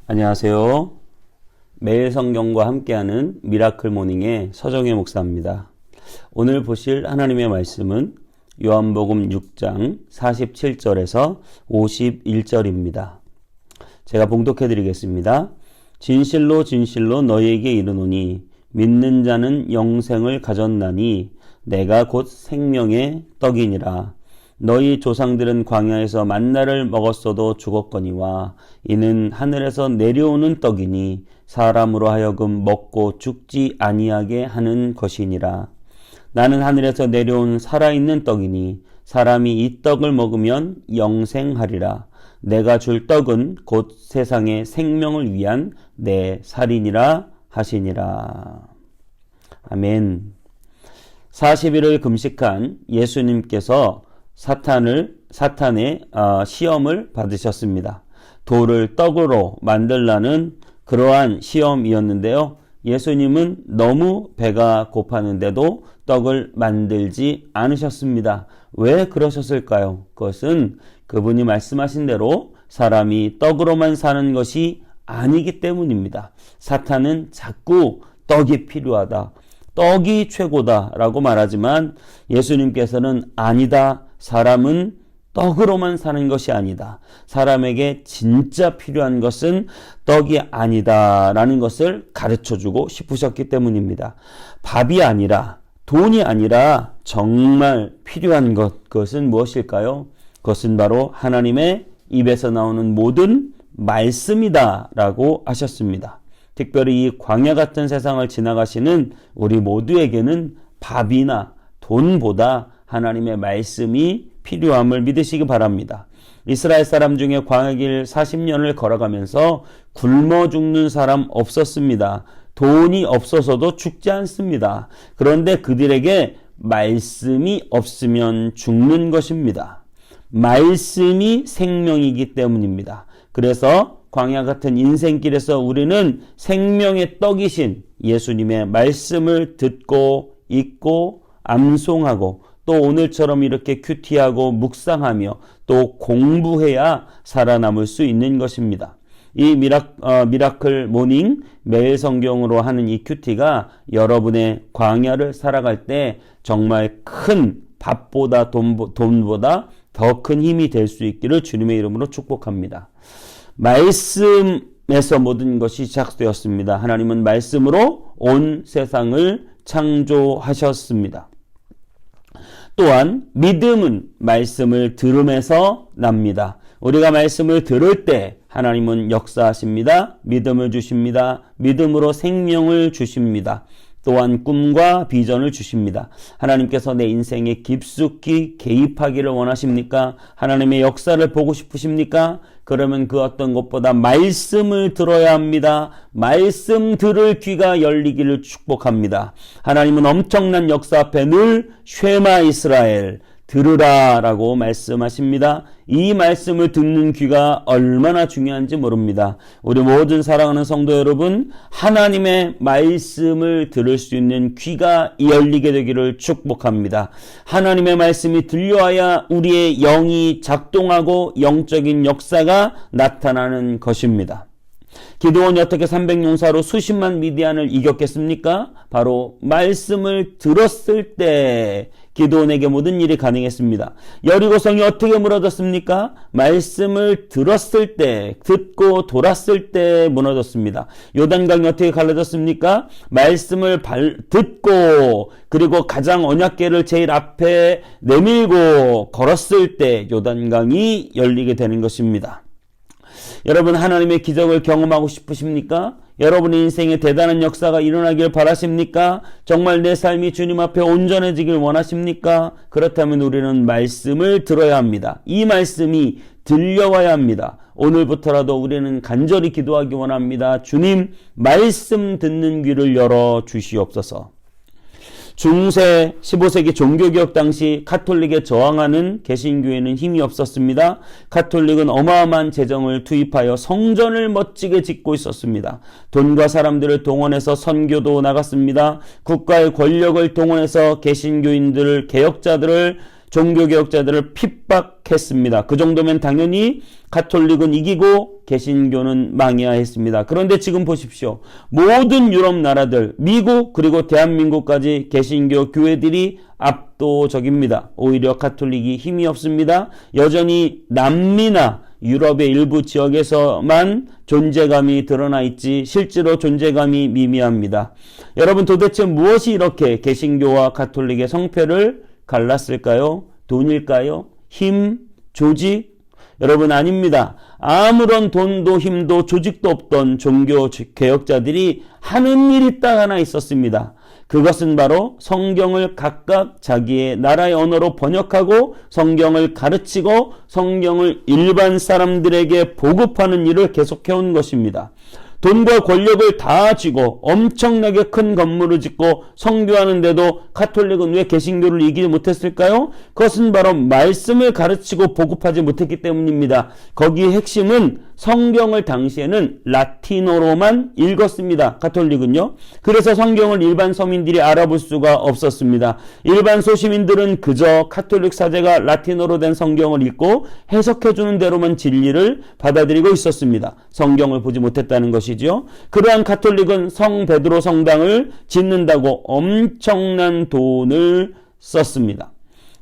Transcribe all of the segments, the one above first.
안녕하세요. 매일 성경과 함께하는 미라클 모닝의 서정혜 목사입니다. 오늘 보실 하나님의 말씀은 요한복음 6장 47절에서 51절입니다. 제가 봉독해 드리겠습니다. 진실로 진실로 너희에게 이르노니 믿는 자는 영생을 가졌나니 내가 곧 생명의 떡이니라. 너희 조상들은 광야에서 만나를 먹었어도 죽었거니와 이는 하늘에서 내려오는 떡이니 사람으로 하여금 먹고 죽지 아니하게 하는 것이니라. 나는 하늘에서 내려온 살아있는 떡이니 사람이 이 떡을 먹으면 영생하리라. 내가 줄 떡은 곧 세상의 생명을 위한 내 살이니라 하시니라. 아멘. 40일을 금식한 예수님께서 사탄의 시험을 받으셨습니다. 돌을 떡으로 만들라는 그러한 시험이었는데요. 예수님은 너무 배가 고팠는데도 떡을 만들지 않으셨습니다. 왜 그러셨을까요? 그것은 그분이 말씀하신 대로 사람이 떡으로만 사는 것이 아니기 때문입니다. 사탄은 자꾸 떡이 필요하다, 떡이 최고다라고 말하지만 예수님께서는 아니다. 사람은 떡으로만 사는 것이 아니다. 사람에게 진짜 필요한 것은 떡이 아니다라는 것을 가르쳐주고 싶으셨기 때문입니다. 밥이 아니라, 돈이 아니라 정말 필요한 것, 그것은 무엇일까요? 그것은 바로 하나님의 입에서 나오는 모든 말씀이다라고 하셨습니다. 특별히 이 광야 같은 세상을 지나가시는 우리 모두에게는 밥이나 돈보다 하나님의 말씀이 필요함을 믿으시기 바랍니다. 이스라엘 사람 중에 광야길 40년을 걸어가면서 굶어 죽는 사람 없었습니다. 돈이 없어서도 죽지 않습니다. 그런데 그들에게 말씀이 없으면 죽는 것입니다. 말씀이 생명이기 때문입니다. 그래서 광야 같은 인생길에서 우리는 생명의 떡이신 예수님의 말씀을 듣고 읽고 암송하고 또 오늘처럼 이렇게 큐티하고 묵상하며 또 공부해야 살아남을 수 있는 것입니다. 이 미라클 모닝 매일 성경으로 하는 이 큐티가 여러분의 광야를 살아갈 때 정말 큰 밥보다 돈보다 더 큰 힘이 될 수 있기를 주님의 이름으로 축복합니다. 말씀에서 모든 것이 시작되었습니다. 하나님은 말씀으로 온 세상을 창조하셨습니다. 또한 믿음은 말씀을 들음에서 납니다. 우리가 말씀을 들을 때 하나님은 역사하십니다. 믿음을 주십니다. 믿음으로 생명을 주십니다. 또한 꿈과 비전을 주십니다. 하나님께서 내 인생에 깊숙이 개입하기를 원하십니까? 하나님의 역사를 보고 싶으십니까? 그러면 그 어떤 것보다 말씀을 들어야 합니다. 말씀 들을 귀가 열리기를 축복합니다. 하나님은 엄청난 역사 앞에 늘 쉐마 이스라엘 들으라 라고 말씀하십니다. 이 말씀을 듣는 귀가 얼마나 중요한지 모릅니다. 우리 모든 사랑하는 성도 여러분, 하나님의 말씀을 들을 수 있는 귀가 열리게 되기를 축복합니다. 하나님의 말씀이 들려야 우리의 영이 작동하고 영적인 역사가 나타나는 것입니다. 기드온이 어떻게 300용사로 수십만 미디안을 이겼겠습니까? 바로 말씀을 들었을 때 기드온에게 모든 일이 가능했습니다. 여리고성이 어떻게 무너졌습니까? 말씀을 들었을 때, 듣고 돌았을 때 무너졌습니다. 요단강이 어떻게 갈라졌습니까? 말씀을 듣고 그리고 가장 언약궤를 제일 앞에 내밀고 걸었을 때 요단강이 열리게 되는 것입니다. 여러분, 하나님의 기적을 경험하고 싶으십니까? 여러분의 인생에 대단한 역사가 일어나길 바라십니까? 정말 내 삶이 주님 앞에 온전해지길 원하십니까? 그렇다면 우리는 말씀을 들어야 합니다. 이 말씀이 들려와야 합니다. 오늘부터라도 우리는 간절히 기도하기 원합니다. 주님, 말씀 듣는 귀를 열어 주시옵소서. 중세 15세기 종교개혁 당시 카톨릭에 저항하는 개신교회는 힘이 없었습니다. 카톨릭은 어마어마한 재정을 투입하여 성전을 멋지게 짓고 있었습니다. 돈과 사람들을 동원해서 선교도 나갔습니다. 국가의 권력을 동원해서 개신교인들을, 개혁자들을 종교개혁자들을 핍박했습니다. 그 정도면 당연히 가톨릭은 이기고 개신교는 망해야 했습니다. 그런데 지금 보십시오. 모든 유럽 나라들, 미국 그리고 대한민국까지 개신교 교회들이 압도적입니다. 오히려 가톨릭이 힘이 없습니다. 여전히 남미나 유럽의 일부 지역에서만 존재감이 드러나 있지 실제로 존재감이 미미합니다. 여러분 도대체 무엇이 이렇게 개신교와 가톨릭의 성패를 갈랐을까요? 돈일까요? 힘? 조직? 여러분 아닙니다. 아무런 돈도 힘도 조직도 없던 종교 개혁자들이 하는 일이 딱 하나 있었습니다. 그것은 바로 성경을 각각 자기의 나라의 언어로 번역하고 성경을 가르치고 성경을 일반 사람들에게 보급하는 일을 계속해온 것입니다. 돈과 권력을 다 쥐고 엄청나게 큰 건물을 짓고 성교하는데도 가톨릭은 왜 개신교를 이기지 못했을까요? 그것은 바로 말씀을 가르치고 보급하지 못했기 때문입니다. 거기의 핵심은 성경을 당시에는 라틴어로만 읽었습니다. 가톨릭은요. 그래서 성경을 일반 서민들이 알아볼 수가 없었습니다. 일반 소시민들은 그저 가톨릭 사제가 라틴어로 된 성경을 읽고 해석해주는 대로만 진리를 받아들이고 있었습니다. 성경을 보지 못했다는 것이죠. 그러한 가톨릭은 성 베드로 성당을 짓는다고 엄청난 돈을 썼습니다.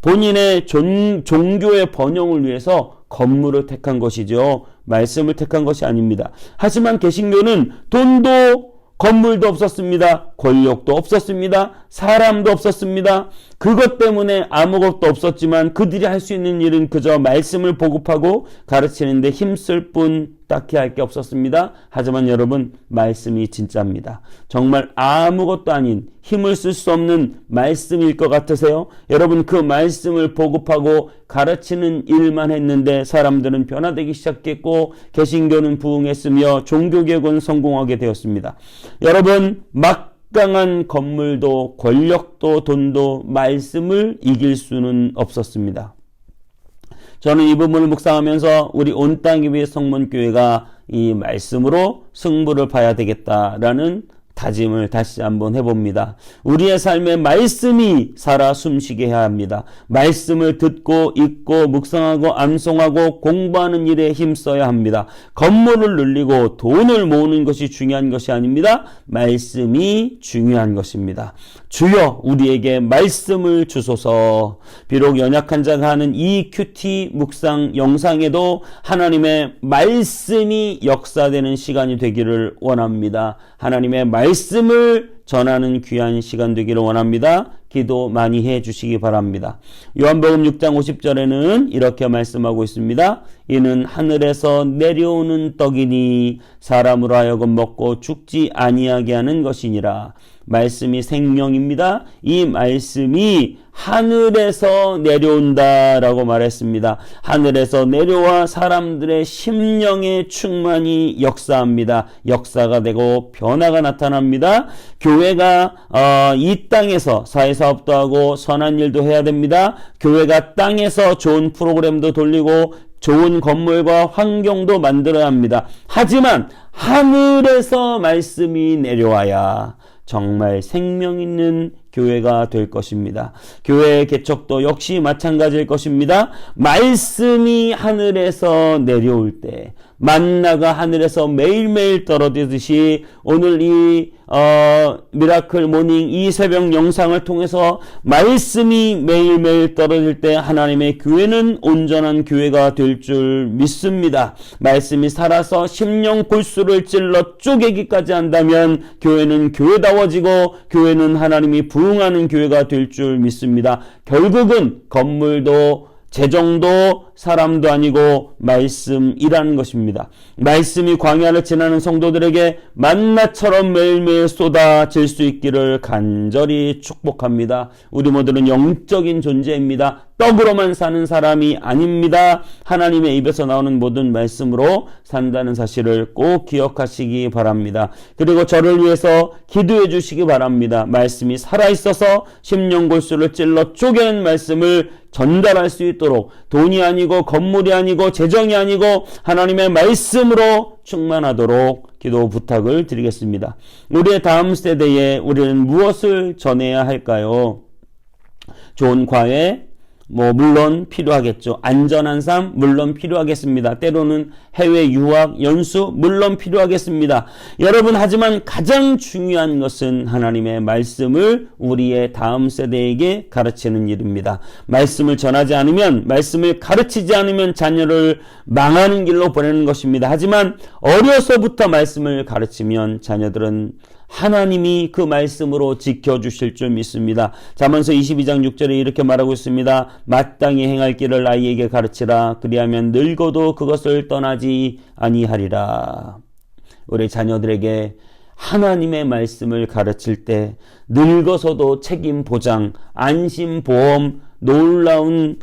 본인의 종교의 번영을 위해서 건물을 택한 것이죠. 말씀을 택한 것이 아닙니다. 하지만 개신교는 돈도 건물도 없었습니다. 권력도 없었습니다. 사람도 없었습니다. 그것 때문에 아무것도 없었지만 그들이 할 수 있는 일은 그저 말씀을 보급하고 가르치는데 힘쓸 뿐 딱히 할 게 없었습니다. 하지만 여러분 말씀이 진짜입니다. 정말 아무것도 아닌 힘을 쓸 수 없는 말씀일 것 같으세요? 여러분 그 말씀을 보급하고 가르치는 일만 했는데 사람들은 변화되기 시작했고 개신교는 부흥했으며 종교개혁은 성공하게 되었습니다. 여러분 막강한 건물도 권력도 돈도 말씀을 이길 수는 없었습니다. 저는 이 부분을 묵상하면서 우리 온 땅 위의 성문교회가 이 말씀으로 승부를 봐야 되겠다라는 다짐을 다시 한번 해봅니다. 우리의 삶에 말씀이 살아 숨쉬게 해야 합니다. 말씀을 듣고 읽고 묵상하고 암송하고 공부하는 일에 힘써야 합니다. 건물을 늘리고 돈을 모으는 것이 중요한 것이 아닙니다. 말씀이 중요한 것입니다. 주여 우리에게 말씀을 주소서. 비록 연약한 자가 하는 이 큐티 묵상 영상에도 하나님의 말씀이 역사되는 시간이 되기를 원합니다. 하나님의 말씀을 전하는 귀한 시간 되기를 원합니다. 기도 많이 해 주시기 바랍니다. 요한복음 6장 50절에는 이렇게 말씀하고 있습니다. 이는 하늘에서 내려오는 떡이니 사람으로 하여금 먹고 죽지 아니하게 하는 것이니라. 말씀이 생명입니다. 이 말씀이 하늘에서 내려온다라고 말했습니다. 하늘에서 내려와 사람들의 심령에 충만히 역사합니다. 역사가 되고 변화가 나타납니다. 교회가 이 땅에서 사회사업도 하고 선한 일도 해야 됩니다. 교회가 땅에서 좋은 프로그램도 돌리고 좋은 건물과 환경도 만들어야 합니다. 하지만 하늘에서 말씀이 내려와야 정말 생명 있는 교회가 될 것입니다. 교회의 개척도 역시 마찬가지일 것입니다. 말씀이 하늘에서 내려올 때 만나가 하늘에서 매일매일 떨어지듯이 오늘 이 미라클 모닝 이 새벽 영상을 통해서 말씀이 매일매일 떨어질 때 하나님의 교회는 온전한 교회가 될 줄 믿습니다. 말씀이 살아서 심령 골수를 찔러 쪼개기까지 한다면 교회는 교회다워지고 교회는 하나님이 부흥하는 교회가 될 줄 믿습니다. 결국은 건물도 재정도 사람도 아니고 말씀이라는 것입니다. 말씀이 광야를 지나는 성도들에게 만나처럼 매일매일 쏟아질 수 있기를 간절히 축복합니다. 우리 모두는 영적인 존재입니다. 떡으로만 사는 사람이 아닙니다. 하나님의 입에서 나오는 모든 말씀으로 산다는 사실을 꼭 기억하시기 바랍니다. 그리고 저를 위해서 기도해 주시기 바랍니다. 말씀이 살아있어서 심령골수를 찔러 쪼개는 말씀을 전달할 수 있도록 돈이 아니고 건물이 아니고 재정이 아니고 하나님의 말씀으로 충만하도록 기도 부탁을 드리겠습니다. 우리의 다음 세대에 우리는 무엇을 전해야 할까요? 좋은 과외, 물론 필요하겠죠. 안전한 삶 물론 필요하겠습니다. 때로는 해외 유학 연수 물론 필요하겠습니다. 여러분, 하지만 가장 중요한 것은 하나님의 말씀을 우리의 다음 세대에게 가르치는 일입니다. 말씀을 전하지 않으면, 말씀을 가르치지 않으면 자녀를 망하는 길로 보내는 것입니다. 하지만 어려서부터 말씀을 가르치면 자녀들은 하나님이 그 말씀으로 지켜주실 줄 믿습니다. 잠언서 22장 6절에 이렇게 말하고 있습니다. 마땅히 행할 길을 아이에게 가르치라. 그리하면 늙어도 그것을 떠나지 아니하리라. 우리 자녀들에게 하나님의 말씀을 가르칠 때 늙어서도 책임 보장, 안심 보험, 놀라운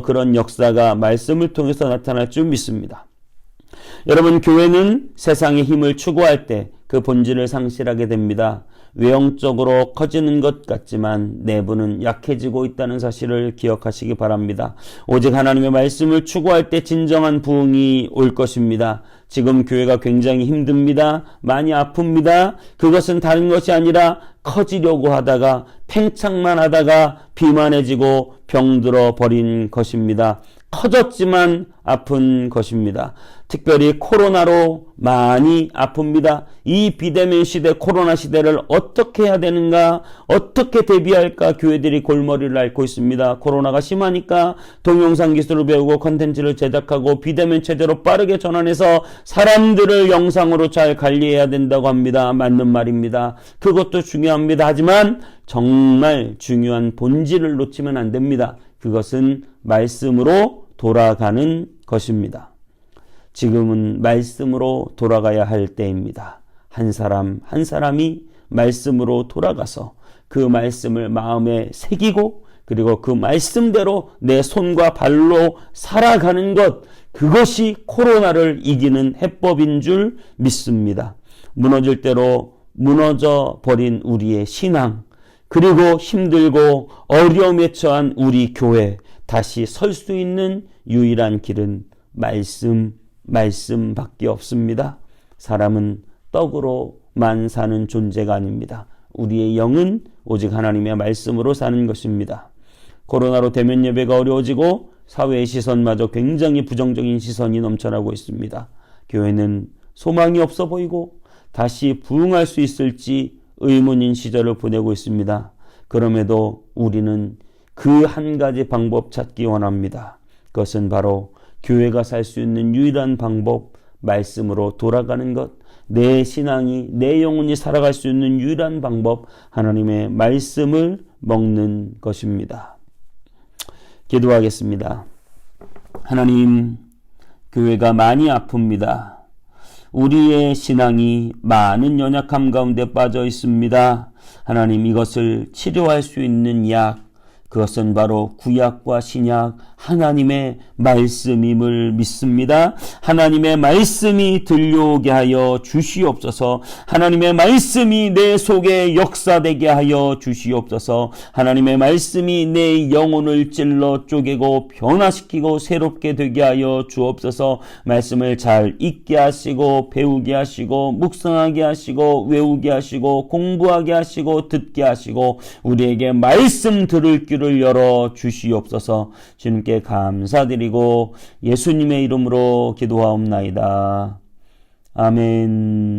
그런 역사가 말씀을 통해서 나타날 줄 믿습니다. 여러분, 교회는 세상의 힘을 추구할 때 그 본질을 상실하게 됩니다. 외형적으로 커지는 것 같지만 내부는 약해지고 있다는 사실을 기억하시기 바랍니다. 오직 하나님의 말씀을 추구할 때 진정한 부흥이 올 것입니다. 지금 교회가 굉장히 힘듭니다. 많이 아픕니다. 그것은 다른 것이 아니라 커지려고 하다가 팽창만 하다가 비만해지고 병들어 버린 것입니다. 커졌지만 아픈 것입니다. 특별히 코로나로 많이 아픕니다. 이 비대면 시대, 코로나 시대를 어떻게 해야 되는가, 어떻게 대비할까 교회들이 골머리를 앓고 있습니다. 코로나가 심하니까 동영상 기술을 배우고 컨텐츠를 제작하고 비대면 체제로 빠르게 전환해서 사람들을 영상으로 잘 관리해야 된다고 합니다. 맞는 말입니다. 그것도 중요합니다. 하지만 정말 중요한 본질을 놓치면 안 됩니다. 그것은 말씀으로 돌아가는 것입니다. 지금은 말씀으로 돌아가야 할 때입니다. 한 사람 한 사람이 말씀으로 돌아가서 그 말씀을 마음에 새기고 그리고 그 말씀대로 내 손과 발로 살아가는 것, 그것이 코로나를 이기는 해법인 줄 믿습니다. 무너질 대로 무너져 버린 우리의 신앙, 그리고 힘들고 어려움에 처한 우리 교회, 다시 설 수 있는 유일한 길은 말씀밖에 없습니다. 사람은 떡으로만 사는 존재가 아닙니다. 우리의 영은 오직 하나님의 말씀으로 사는 것입니다. 코로나로 대면 예배가 어려워지고 사회의 시선마저 굉장히 부정적인 시선이 넘쳐나고 있습니다. 교회는 소망이 없어 보이고 다시 부흥할 수 있을지 의문인 시절을 보내고 있습니다. 그럼에도 우리는 그 한 가지 방법 찾기 원합니다. 그것은 바로 교회가 살 수 있는 유일한 방법, 말씀으로 돌아가는 것, 내 신앙이, 내 영혼이 살아갈 수 있는 유일한 방법, 하나님의 말씀을 먹는 것입니다. 기도하겠습니다. 하나님, 교회가 많이 아픕니다. 우리의 신앙이 많은 연약함 가운데 빠져 있습니다. 하나님, 이것을 치료할 수 있는 약, 그것은 바로 구약과 신약 하나님의 말씀임을 믿습니다. 하나님의 말씀이 들려오게 하여 주시옵소서. 하나님의 말씀이 내 속에 역사되게 하여 주시옵소서. 하나님의 말씀이 내 영혼을 찔러 쪼개고 변화시키고 새롭게 되게 하여 주옵소서. 말씀을 잘 읽게 하시고 배우게 하시고 묵상하게 하시고 외우게 하시고 공부하게 하시고 듣게 하시고 우리에게 말씀 들을 귀를 열어 주시옵소서. 주님께 감사드리고 예수님의 이름으로 기도하옵나이다. 아멘.